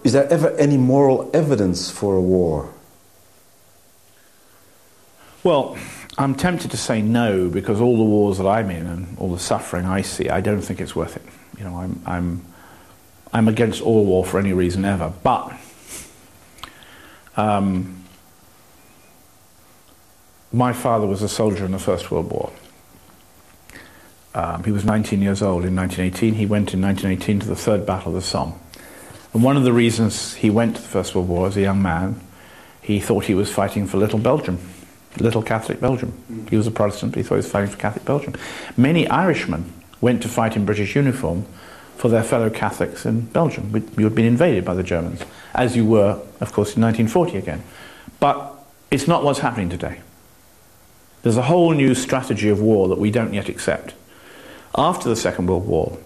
Is there ever any moral evidence for a war? Well, I'm tempted to say no, because all the wars that I'm in and all the suffering I see, I don't think it's worth it. You know, I'm against all war for any reason ever. But my father was a soldier in the First World War. He was 19 years old in 1918. He went in 1918 to the Third Battle of the Somme. And one of the reasons he went to the First World War as a young man, he thought he was fighting for little Belgium, little Catholic Belgium. He was a Protestant, but he thought he was fighting for Catholic Belgium. Many Irishmen went to fight in British uniform for their fellow Catholics in Belgium. You had been invaded by the Germans, as you were, of course, in 1940 again. But it's not what's happening today. There's a whole new strategy of war that we don't yet accept. After the Second World War,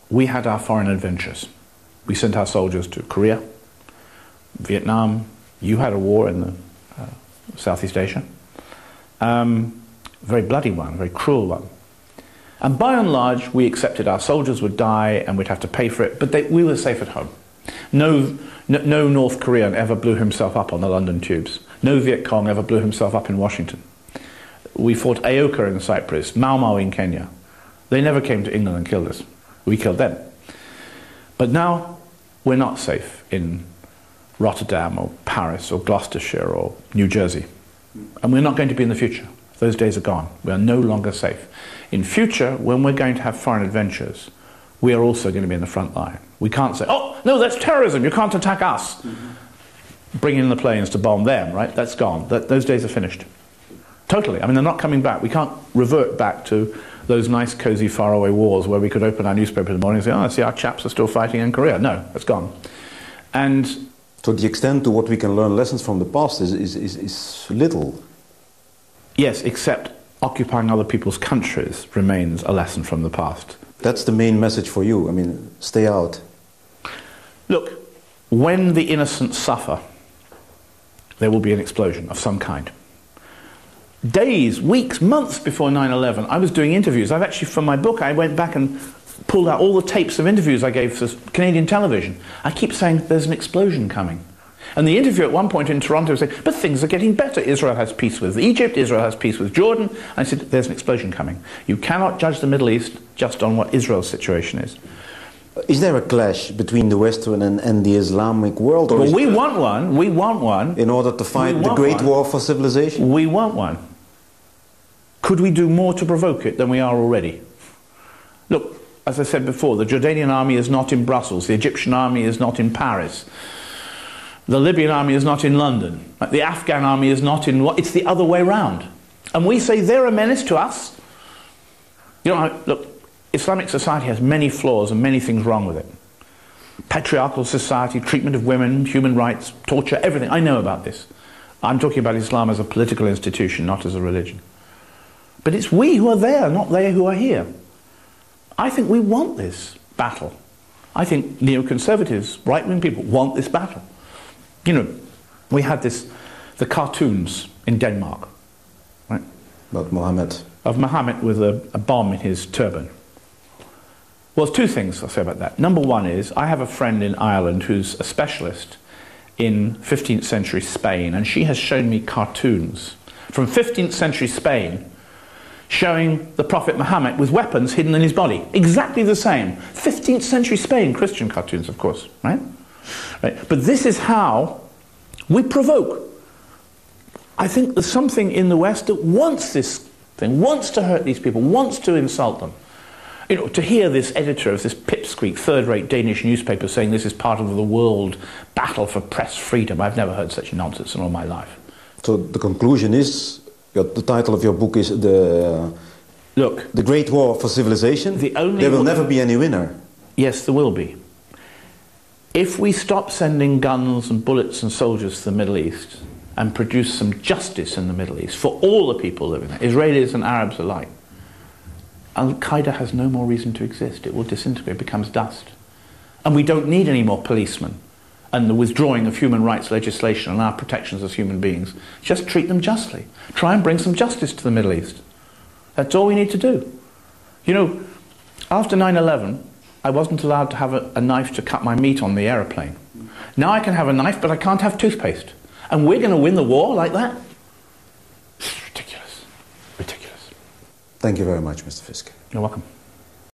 we had our foreign adventures. We sent our soldiers to Korea, Vietnam. You had a war in the Southeast Asia. Very bloody one, very cruel one. And by and large, we accepted our soldiers would die and we'd have to pay for it, but we were safe at home. No North Korean ever blew himself up on the London tubes. No Viet Cong ever blew himself up in Washington. We fought Aoka in Cyprus, Mau Mau in Kenya. They never came to England and killed us. We killed them. But now we're not safe in Rotterdam or Paris or Gloucestershire or New Jersey. And we're not going to be in the future. Those days are gone. We are no longer safe. In future, when we're going to have foreign adventures, we are also going to be in the front line. We can't say, oh, no, that's terrorism, you can't attack us. Bring in the planes to bomb them, right? That's gone. Those days are finished. Totally. I mean, they're not coming back. We can't revert back to those nice, cozy, faraway wars where we could open our newspaper in the morning and say, oh, I see our chaps are still fighting in Korea. No, that's gone. And to the extent to what we can learn lessons from the past is little. Yes, except occupying other people's countries remains a lesson from the past. That's the main message for you. I mean, stay out. Look, when the innocent suffer, there will be an explosion of some kind. Days, weeks, months before 9/11, I was doing interviews. I've actually, from my book, I went back and pulled out all the tapes of interviews I gave for Canadian television. I keep saying there's an explosion coming. And the interview at one point in Toronto said, but things are getting better. Israel has peace with Egypt, Israel has peace with Jordan. And I said, there's an explosion coming. You cannot judge the Middle East just on what Israel's situation is. Is there a clash between the Western and the Islamic world? Or well, we want one. We want one. In order to fight the Great War for civilization? We want one. Could we do more to provoke it than we are already? Look, as I said before, the Jordanian army is not in Brussels. The Egyptian army is not in Paris. The Libyan army is not in London. The Afghan army is not in... It's the other way round. And we say they're a menace to us. You know, look, Islamic society has many flaws and many things wrong with it. Patriarchal society, treatment of women, human rights, torture, everything. I know about this. I'm talking about Islam as a political institution, not as a religion. But it's we who are there, not they who are here. I think we want this battle. I think neoconservatives, right-wing people, want this battle. You know, we had the cartoons in Denmark, right? About Mohammed. Of Mohammed with a bomb in his turban. Well, there's two things I'll say about that. Number one is, I have a friend in Ireland who's a specialist in 15th century Spain, and she has shown me cartoons from 15th century Spain showing the Prophet Muhammad with weapons hidden in his body. Exactly the same. 15th century Spain, Christian cartoons, of course, right? Right? But this is how we provoke. I think there's something in the West that wants this thing, wants to hurt these people, wants to insult them. You know, to hear this editor of this pipsqueak, third-rate Danish newspaper saying this is part of the world battle for press freedom, I've never heard such nonsense in all my life. So the conclusion is, the title of your book is The Great War for Civilization. There will never be any winner. Yes, there will be. If we stop sending guns and bullets and soldiers to the Middle East and produce some justice in the Middle East for all the people living there, Israelis and Arabs alike, Al-Qaeda has no more reason to exist. It will disintegrate, it becomes dust. And we don't need any more policemen and the withdrawing of human rights legislation and our protections as human beings. Just treat them justly. Try and bring some justice to the Middle East. That's all we need to do. You know, after 9/11, I wasn't allowed to have a knife to cut my meat on the aeroplane. Now I can have a knife, but I can't have toothpaste. And we're going to win the war like that? It's ridiculous. Ridiculous. Thank you very much, Mr. Fisk. You're welcome.